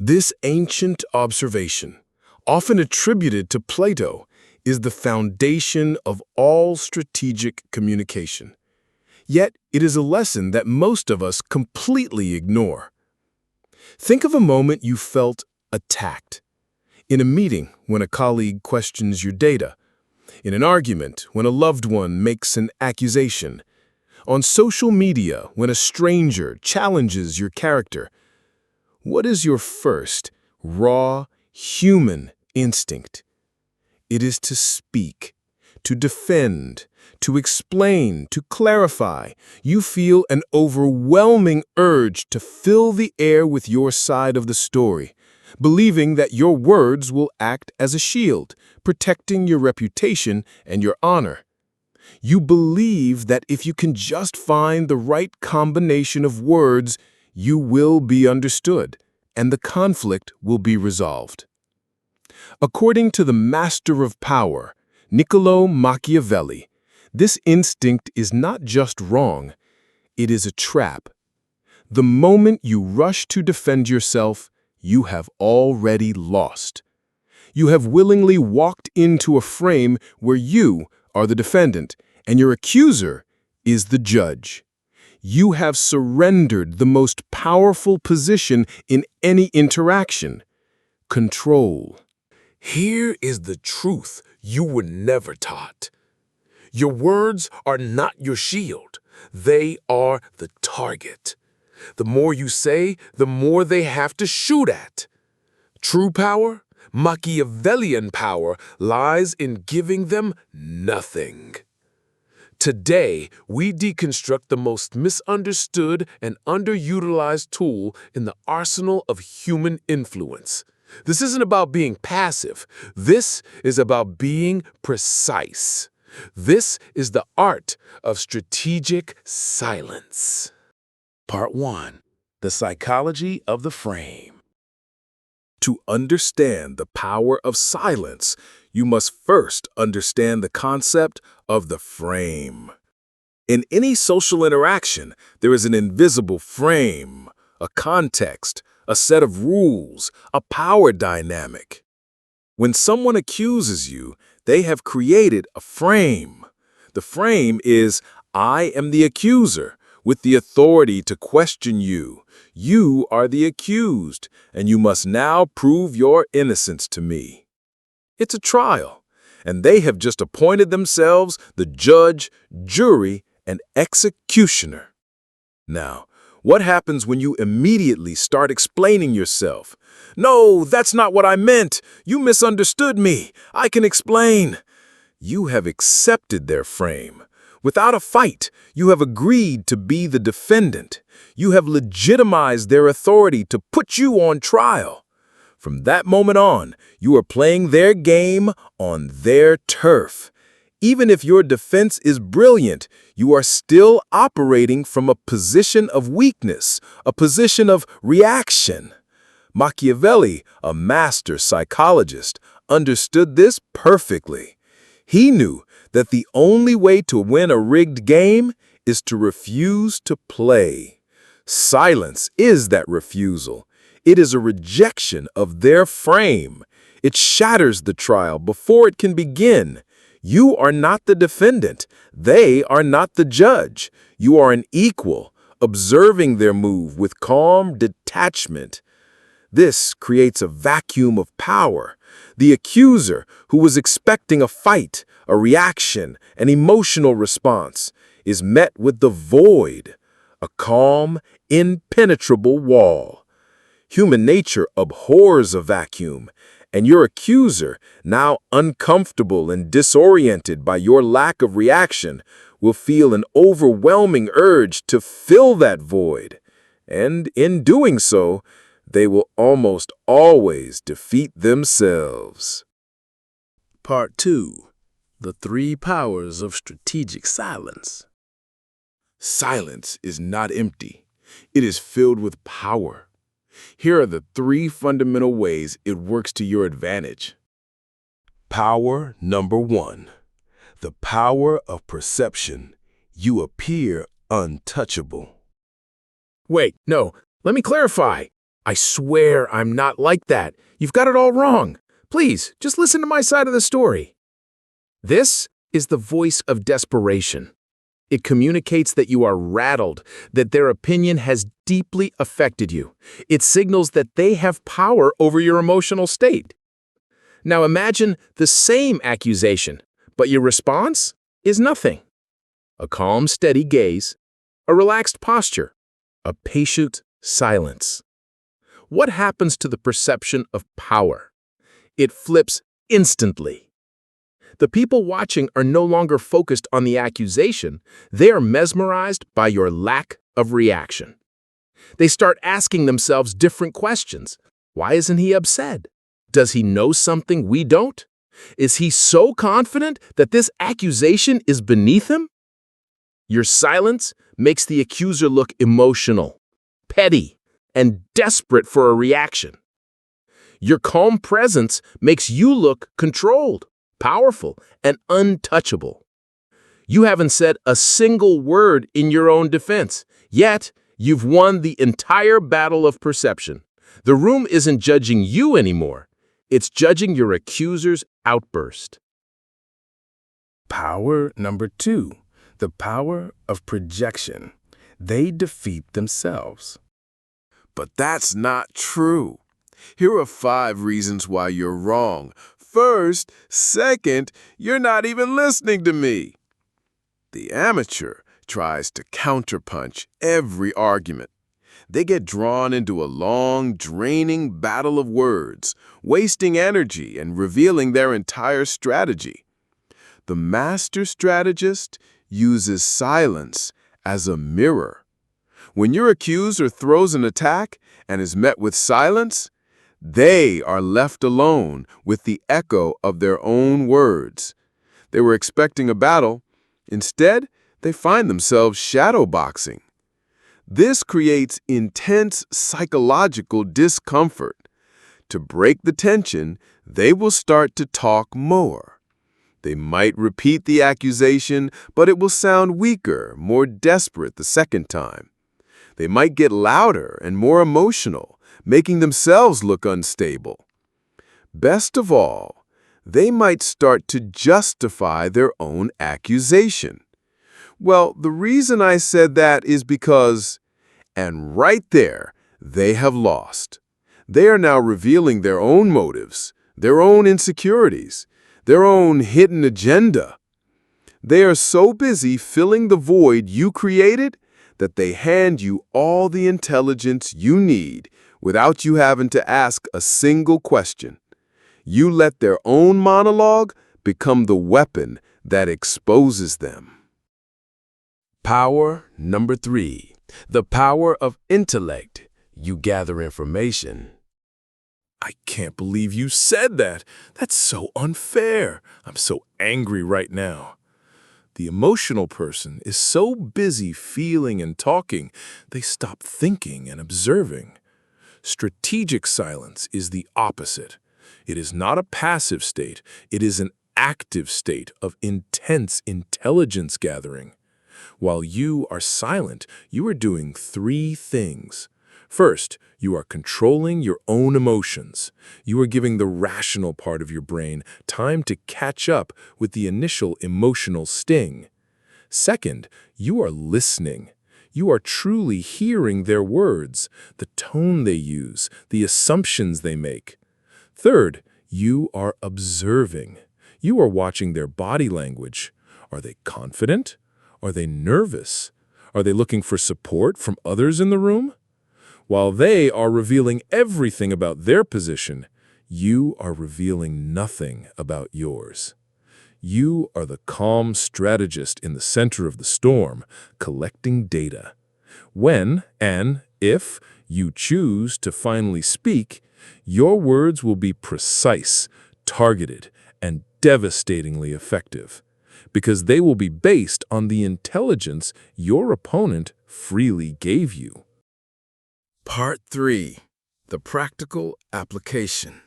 This ancient observation, often attributed to Plato, is the foundation of all strategic communication. Yet it is a lesson that most of us completely ignore. Think of a moment you felt attacked. In a meeting, when a colleague questions your data. In an argument, when a loved one makes an accusation. On social media, when a stranger challenges your character. What is your first, raw, human instinct? It is to speak, to defend, to explain, to clarify. You feel an overwhelming urge to fill the air with your side of the story, believing that your words will act as a shield, protecting your reputation and your honor. You believe that if you can just find the right combination of words, you will be understood, and the conflict will be resolved. According to the master of power, Niccolo Machiavelli, this instinct is not just wrong, it is a trap. The moment you rush to defend yourself, you have already lost. You have willingly walked into a frame where you are the defendant and your accuser is the judge. You have surrendered the most powerful position in any interaction: control. Here is the truth you were never taught. Your words are not your shield. They are the target. The more you say, the more they have to shoot at. True power, Machiavellian power, lies in giving them nothing. Today, we deconstruct the most misunderstood and underutilized tool in the arsenal of human influence. This isn't about being passive. This is about being precise. This is the art of strategic silence. Part 1. The psychology of the frame. To understand the power of silence, you must first understand the concept of the frame. In any social interaction, there is an invisible frame, a context, a set of rules, a power dynamic. When someone accuses you, they have created a frame. The frame is, I am the accuser, with the authority to question you. You are the accused, and you must now prove your innocence to me. It's a trial, and they have just appointed themselves the judge, jury, and executioner. Now, what happens when you immediately start explaining yourself? No, that's not what I meant. You misunderstood me. I can explain. You have accepted their frame. Without a fight, you have agreed to be the defendant. You have legitimized their authority to put you on trial. From that moment on, you are playing their game on their turf. Even if your defense is brilliant, you are still operating from a position of weakness, a position of reaction. Machiavelli, a master psychologist, understood this perfectly. He knew that the only way to win a rigged game is to refuse to play. Silence is that refusal. It is a rejection of their frame. It shatters the trial before it can begin. You are not the defendant. They are not the judge. You are an equal, observing their move with calm detachment. This creates a vacuum of power. The accuser, who was expecting a fight, a reaction, an emotional response, is met with the void, a calm, impenetrable wall. Human nature abhors a vacuum, and your accuser, now uncomfortable and disoriented by your lack of reaction, will feel an overwhelming urge to fill that void. And in doing so, they will almost always defeat themselves. Part 2. The 3 powers of strategic silence. Silence is not empty. It is filled with power. Here are the 3 fundamental ways it works to your advantage. Power number 1. The power of perception. You appear untouchable. Wait, no, let me clarify. I swear I'm not like that. You've got it all wrong. Please, just listen to my side of the story. This is the voice of desperation. It communicates that you are rattled, that their opinion has deeply affected you. It signals that they have power over your emotional state. Now imagine the same accusation, but your response is nothing. A calm, steady gaze, a relaxed posture, a patient silence. What happens to the perception of power? It flips instantly. The people watching are no longer focused on the accusation, they are mesmerized by your lack of reaction. They start asking themselves different questions. Why isn't he upset? Does he know something we don't? Is he so confident that this accusation is beneath him? Your silence makes the accuser look emotional, petty, and desperate for a reaction. Your calm presence makes you look controlled, powerful, and untouchable. You haven't said a single word in your own defense, yet you've won the entire battle of perception. The room isn't judging you anymore. It's judging your accuser's outburst. Power number 2, the power of projection. They defeat themselves. But that's not true. Here are 5 reasons why you're wrong. First, second, you're not even listening to me. The amateur tries to counterpunch every argument. They get drawn into a long, draining battle of words, wasting energy and revealing their entire strategy. The master strategist uses silence as a mirror. When your accuser throws an attack and is met with silence, they are left alone with the echo of their own words. They were expecting a battle. Instead, they find themselves shadowboxing. This creates intense psychological discomfort. To break the tension, they will start to talk more. They might repeat the accusation, but it will sound weaker, more desperate the second time. They might get louder and more emotional, making themselves look unstable. Best of all, they might start to justify their own accusation. Well, the reason I said that is because, and right there, they have lost. They are now revealing their own motives, their own insecurities, their own hidden agenda. They are so busy filling the void you created that they hand you all the intelligence you need without you having to ask a single question. You let their own monologue become the weapon that exposes them. Power number 3, the power of intellect. You gather information. I can't believe you said that. That's so unfair. I'm so angry right now. The emotional person is so busy feeling and talking, they stop thinking and observing. Strategic silence is the opposite. It is not a passive state. It is an active state of intense intelligence gathering. While you are silent, you are doing 3 things. First, you are controlling your own emotions. You are giving the rational part of your brain time to catch up with the initial emotional sting. Second, you are listening. You are truly hearing their words, the tone they use, the assumptions they make. Third, you are observing. You are watching their body language. Are they confident? Are they nervous? Are they looking for support from others in the room? While they are revealing everything about their position, you are revealing nothing about yours. You are the calm strategist in the center of the storm, collecting data. When and if you choose to finally speak, your words will be precise, targeted, and devastatingly effective, because they will be based on the intelligence your opponent freely gave you. Part 3, the practical application.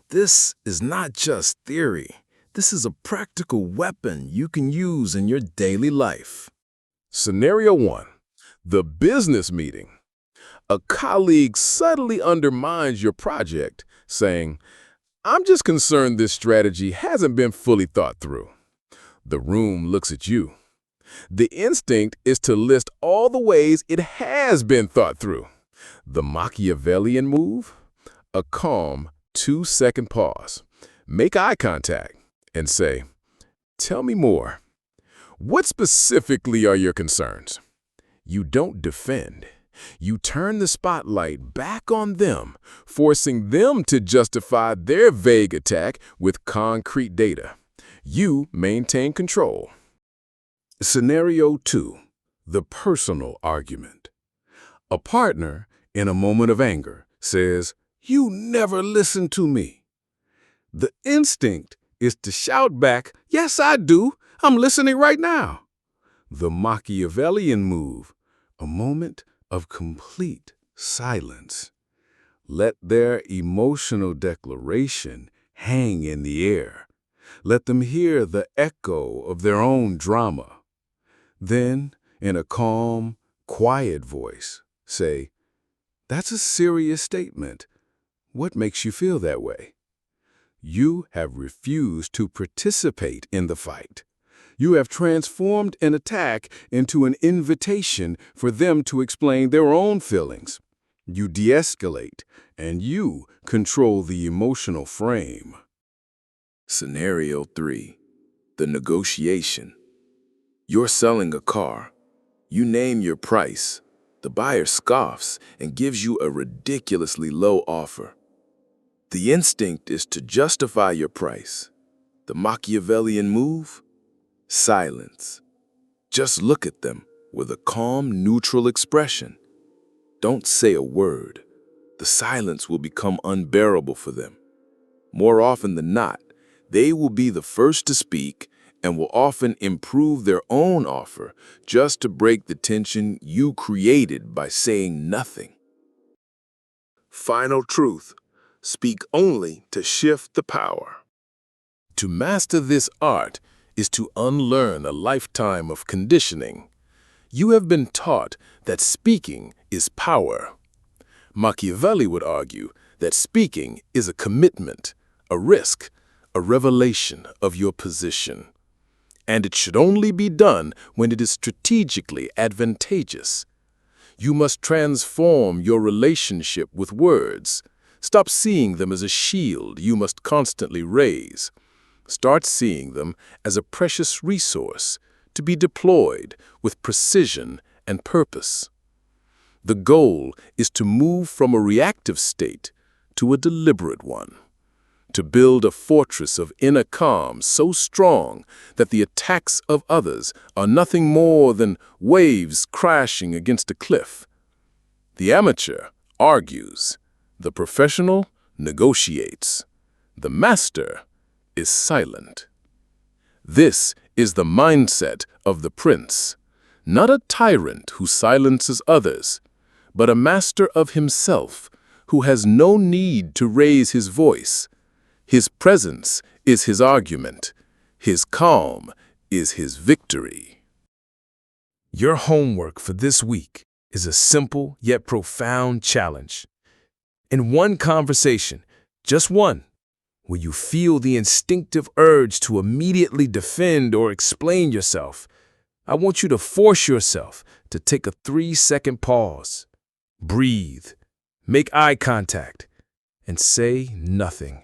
This is not just theory. This is a practical weapon you can use in your daily life. Scenario 1, the business meeting. A colleague subtly undermines your project, saying, "I'm just concerned this strategy hasn't been fully thought through." The room looks at you. The instinct is to list all the ways it has been thought through. The Machiavellian move? A calm 2-second pause. Make eye contact and say, "Tell me more. What specifically are your concerns?" You don't defend. You turn the spotlight back on them, forcing them to justify their vague attack with concrete data. You maintain control. Scenario 2. The personal argument. A partner, in a moment of anger, says, "You never listen to me." The instinct is to shout back, "Yes, I do. I'm listening right now." The Machiavellian move, a moment of complete silence. Let their emotional declaration hang in the air. Let them hear the echo of their own drama. Then, in a calm, quiet voice, say, "That's a serious statement. What makes you feel that way?" You have refused to participate in the fight. You have transformed an attack into an invitation for them to explain their own feelings. You de-escalate, and you control the emotional frame. Scenario 3. The negotiation. You're selling a car. You name your price. The buyer scoffs and gives you a ridiculously low offer. The instinct is to justify your price. The Machiavellian move? Silence. Just look at them with a calm, neutral expression. Don't say a word. The silence will become unbearable for them. More often than not, they will be the first to speak and will often improve their own offer just to break the tension you created by saying nothing. Final truth. Speak only to shift the power. To master this art is to unlearn a lifetime of conditioning. You have been taught that speaking is power. Machiavelli would argue that speaking is a commitment, a risk, a revelation of your position. And it should only be done when it is strategically advantageous. You must transform your relationship with words. Stop seeing them as a shield you must constantly raise. Start seeing them as a precious resource to be deployed with precision and purpose. The goal is to move from a reactive state to a deliberate one, to build a fortress of inner calm so strong that the attacks of others are nothing more than waves crashing against a cliff. The amateur argues. The professional negotiates. The master is silent. This is the mindset of the prince, not a tyrant who silences others, but a master of himself who has no need to raise his voice. His presence is his argument. His calm is his victory. Your homework for this week is a simple yet profound challenge. In one conversation, just one, where you feel the instinctive urge to immediately defend or explain yourself, I want you to force yourself to take a 3-second pause. Breathe, make eye contact, and say nothing.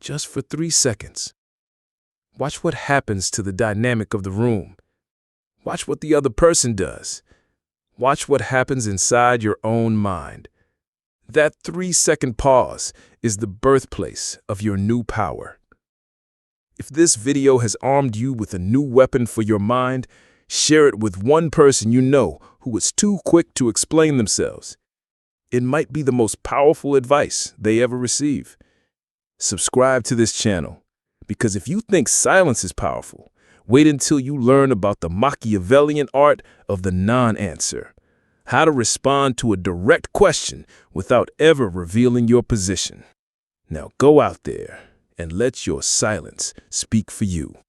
Just for 3 seconds. Watch what happens to the dynamic of the room. Watch what the other person does. Watch what happens inside your own mind. That 3-second pause is the birthplace of your new power. If this video has armed you with a new weapon for your mind, share it with one person you know who is too quick to explain themselves. It might be the most powerful advice they ever receive. Subscribe to this channel, because if you think silence is powerful, wait until you learn about the Machiavellian art of the non-answer. How to respond to a direct question without ever revealing your position. Now go out there and let your silence speak for you.